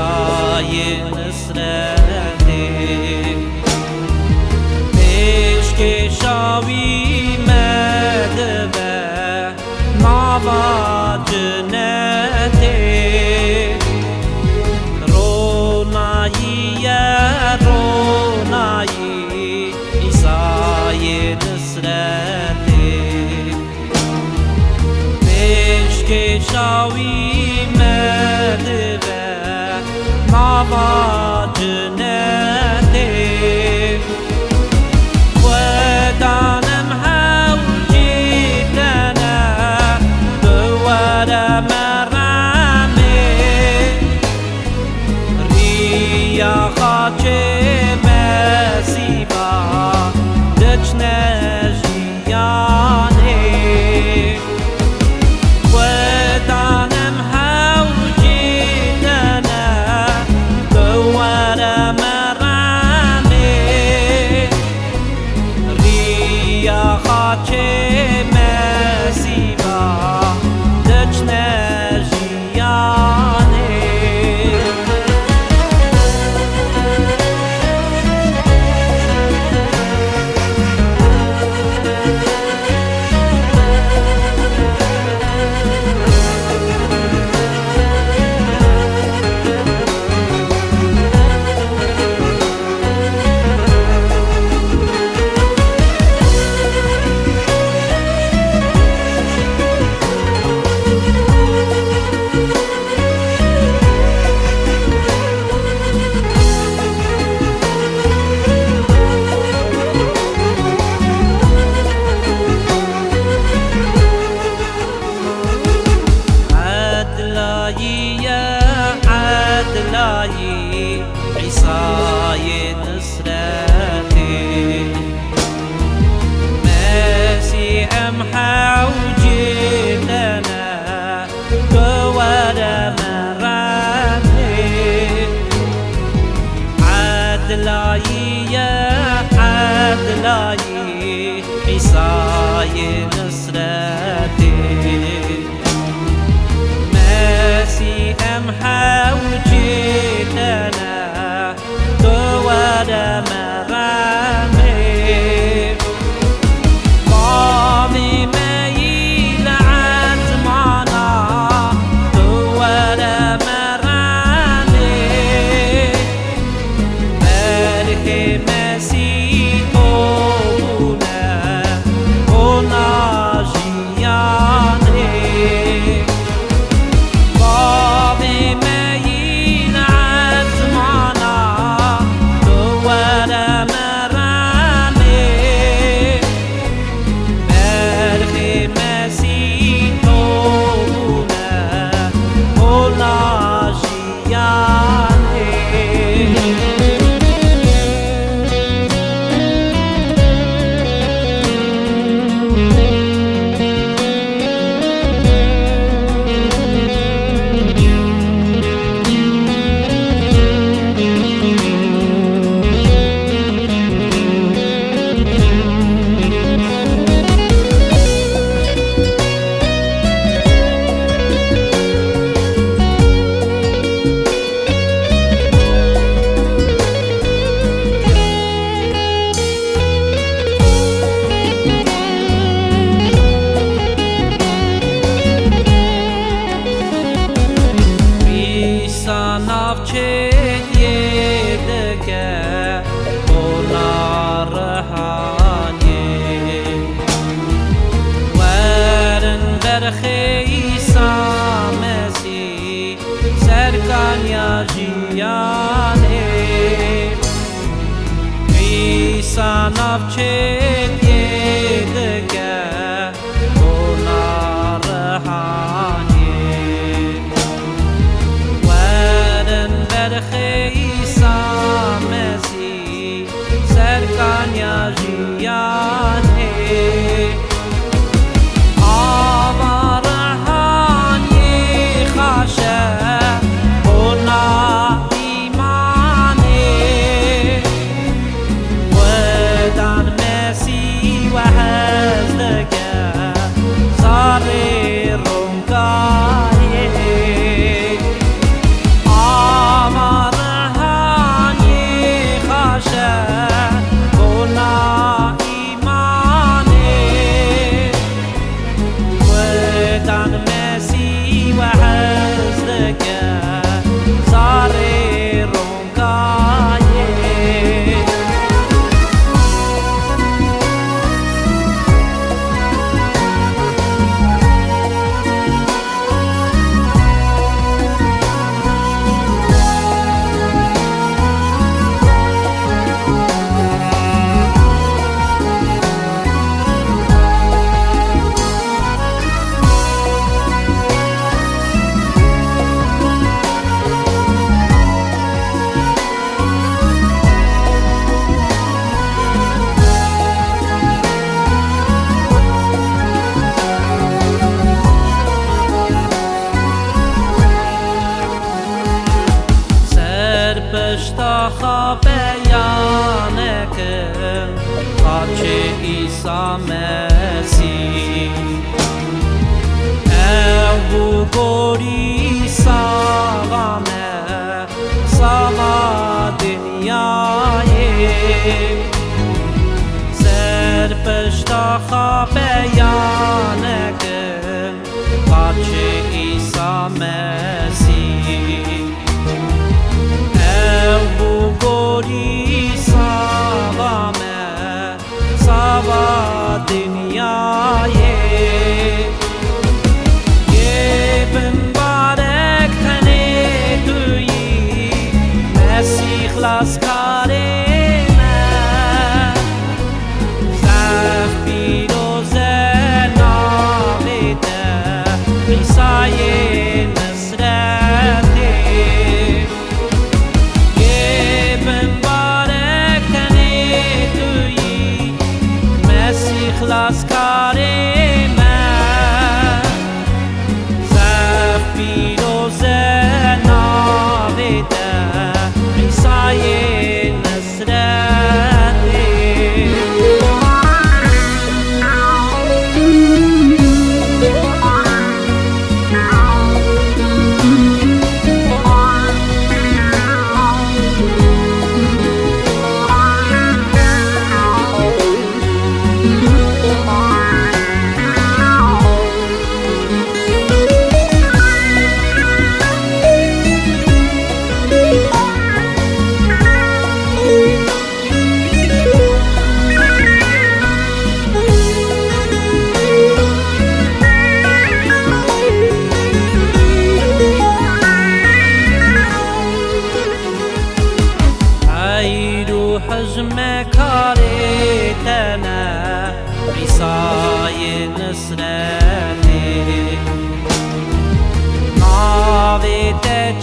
عیسای نصرتی پیشکشاوی مدوه ناوا جنتی رونایی عیسای نصرتی پیشکشاوی مدوه ناوا جنتی ودانم هوجی لنا دوار مرامي ريا خاچه مسيبا دچنا جياني ودانم هوجي لنا دوار مرامي ريا خاچه مسيبا دچنا جياني عيسای نصرتی مسيح محوجي لنا دوار مرامي عدلاي عيسای نصرتی مسيح محوجي لنا دوار مرامي ماضي ميل عزمانا دوار مرامي ملك مسيح أبونا هنا جياني ماضي ميل عزمانا دوار مرامي ملك مسيح أبونا هنا جياني نافچه یدگه اونا رهانی ورن برخیسا مسی سرکان یا جیانی عیسا نافچه یدگه اونا رهانی عيسى مسيح سركان يا جياني آوارهاني خاشة هنا إيماني ودان مسيح وهزلك صاري رمقاني پشتا بیانکن خاچه عیسی مسیح او بگوری ساغانه ساغا دنیای سر پشتا بیانکن خاچه عیسی مسیح بگوری ساوامه ساوا دنیای یه بمبارک تنه تویی مسیح خلاص کاره من زف پیروز نامیده عیسی خلاص کاری من زف پیروز نامیده عیسی نصرتی حجم کاری تنه عیسی نصرتی ناوی ته